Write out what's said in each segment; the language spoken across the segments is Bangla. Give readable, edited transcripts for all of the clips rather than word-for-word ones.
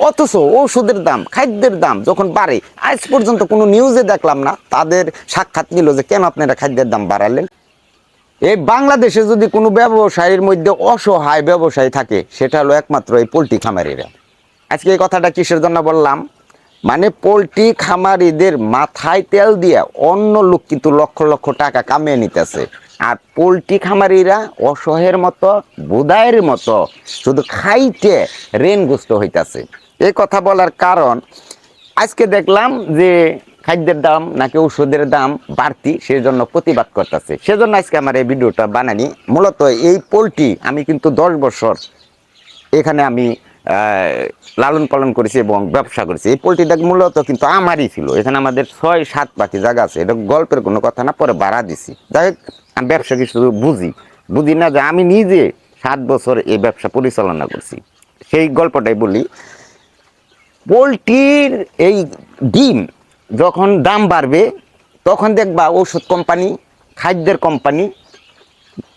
অথচ ঔষধের দাম, খাদ্যের দাম যখন বাড়ে, আজ পর্যন্ত কোনো নিউজে দেখলাম না তাদের সাক্ষাৎ নিল যে কেন আপনারা খাদ্যের দাম বাড়ালেন। এই বাংলাদেশে যদি কোনো ব্যবসায়ীর মধ্যে অসহায় ব্যবসায়ী থাকে, সেটা হলো একমাত্র এই পোলট্রি খামারিরা। আজকে এই কথাটা কিসের জন্য বললাম, মানে পোলট্রি খামারিদের মাথায় তেল দিয়ে অন্য লোক কিন্তু লক্ষ লক্ষ টাকা কামিয়ে নিতেছে, আর পোলট্রি খামারিরা অসহায়ের মতো, বুদায়ের মতো শুধু খাইতে ঋণগ্রস্ত হইতাছে। এই কথা বলার কারণ, আজকে দেখলাম যে খাদ্যের দাম নাকি ঔষধের দাম বাড়তি, সেই জন্য প্রতিবাদ করতেছে। সেজন্য আজকে আমার এই ভিডিওটা বানানি। মূলত এই পোলট্রি আমি কিন্তু 10 বছর এখানে আমি লালন পালন করেছি এবং ব্যবসা করেছি। এই পোলট্রিটা মূলত কিন্তু আমারই ছিল। এখানে আমাদের 6-7 পাখি জায়গা আছে। এটা গল্পের কোনো কথা না, পরে ভাড়া দিছি। যাই হোক, আমি ব্যবসা কিছু বুঝি না যে আমি নিজে 7 বছর এই ব্যবসা পরিচালনা করছি। সেই গল্পটাই বলি। পোলট্রির এই ডিম যখন দাম বাড়বে, তখন দেখবা ঔষধ কোম্পানি, খাদ্যের কোম্পানি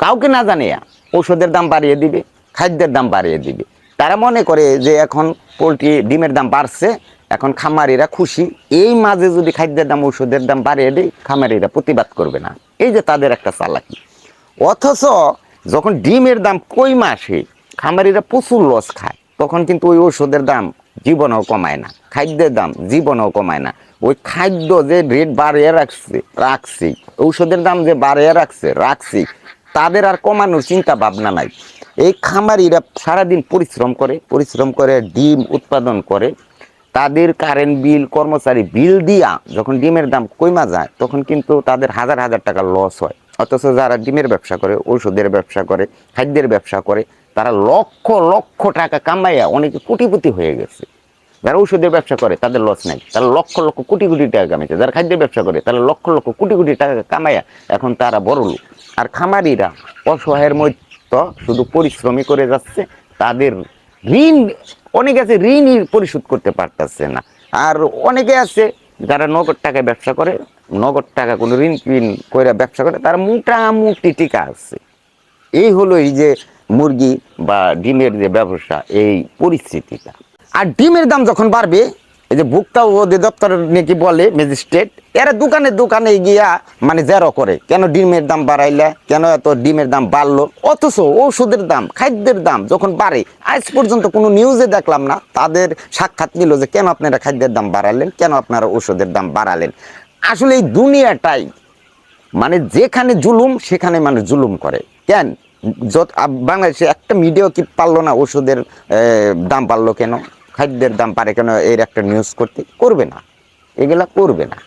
কাউকে না জানে ঔষধের দাম বাড়িয়ে দিবে, খাদ্যের দাম বাড়িয়ে দিবে। তারা মনে করে যে এখন পোলট্রি ডিমের দাম বাড়ছে, এখন খামারিরা খুশি। এই মাঝে যদি খাদ্যের দাম, ঔষধের দাম বাড়িয়ে দেয়, খামারিরা প্রতিবাদ করবে না। এই যে তাদের একটা চালাকি। অথচ যখন ডিমের দাম কমে আসে, খামারিরা প্রচুর লস খায়, তখন কিন্তু ওই ঔষধের দাম জীবনেও কমায় না, খাদ্যের দাম জীবনেও কমায় না। ওই খাদ্য যে রেট বাড়িয়ে রাখছি, ঔষধের দাম যে বাড়িয়ে রাখছি, তাদের আর কমানোর চিন্তা ভাবনা নাই। এই খামারিরা সারাদিন পরিশ্রম করে ডিম উৎপাদন করে, তাদের কারেন্ট বিল, কর্মচারী বিল দিয়া যখন ডিমের দাম কমা যায়, তখন কিন্তু তাদের হাজার হাজার টাকা লস হয়। অথচ যারা ডিমের ব্যবসা করে, ঔষধের ব্যবসা করে, খাদ্যের ব্যবসা করে, তারা লক্ষ লক্ষ টাকা কামাইয়া অনেকে কোটিপতি হয়ে গেছে। যারা ঔষধের ব্যবসা করে তাদের লস নাই, তারা লক্ষ লক্ষ কোটি কোটি টাকা কামাইছে। যারা খাদ্যের ব্যবসা করে তারা লক্ষ লক্ষ কোটি কোটি টাকা কামাইয়া এখন তারা বড় লোক। আর খামারিরা অসহায়ের মধ্যে শুধু পরিশ্রমী করে যাচ্ছে। তাদের ঋণ, অনেকে আছে ঋণই পরিশোধ করতে পারতেছে না। আর অনেকে আছে যারা নগদ টাকায় ব্যবসা করে, নগদ টাকা কোনো ঋণ করে ব্যবসা করে, তারা মোটামুটি টিকা আছে। এই হলো এই যে মুরগি বা ডিমের যে ব্যবসা, এই পরিস্থিতিটা। আর ডিমের দাম যখন বাড়বে, এই যে ভোক্তা অধিদপ্তর নাকি বলে ম্যাজিস্ট্রেট, এরা দোকানে দোকানে গিয়া মানে জেরো করে, কেন ডিমের দাম বাড়াইলে, কেন এত ডিমের দাম বাড়লো। অথচ ঔষধের দাম, খাদ্যের দাম যখন বাড়ে, আজ পর্যন্ত কোনো নিউজে দেখলাম না তাদের সাক্ষাৎ নিল যে কেন আপনারা খাদ্যের দাম বাড়ালেন, কেন আপনারা ঔষধের দাম বাড়ালেন। আসলে এই দুনিয়াটাই মানে যেখানে জুলুম, সেখানে মানুষ জুলুম করে। কেন বাংলাদেশে একটা মিডিয়া কি পারলো না ওষুধের দাম বাড়লো কেন, খাদ্যের দাম বাড়ে কেন, এর একটা নিউজ করতে? করবে না, এগুলা করবে না।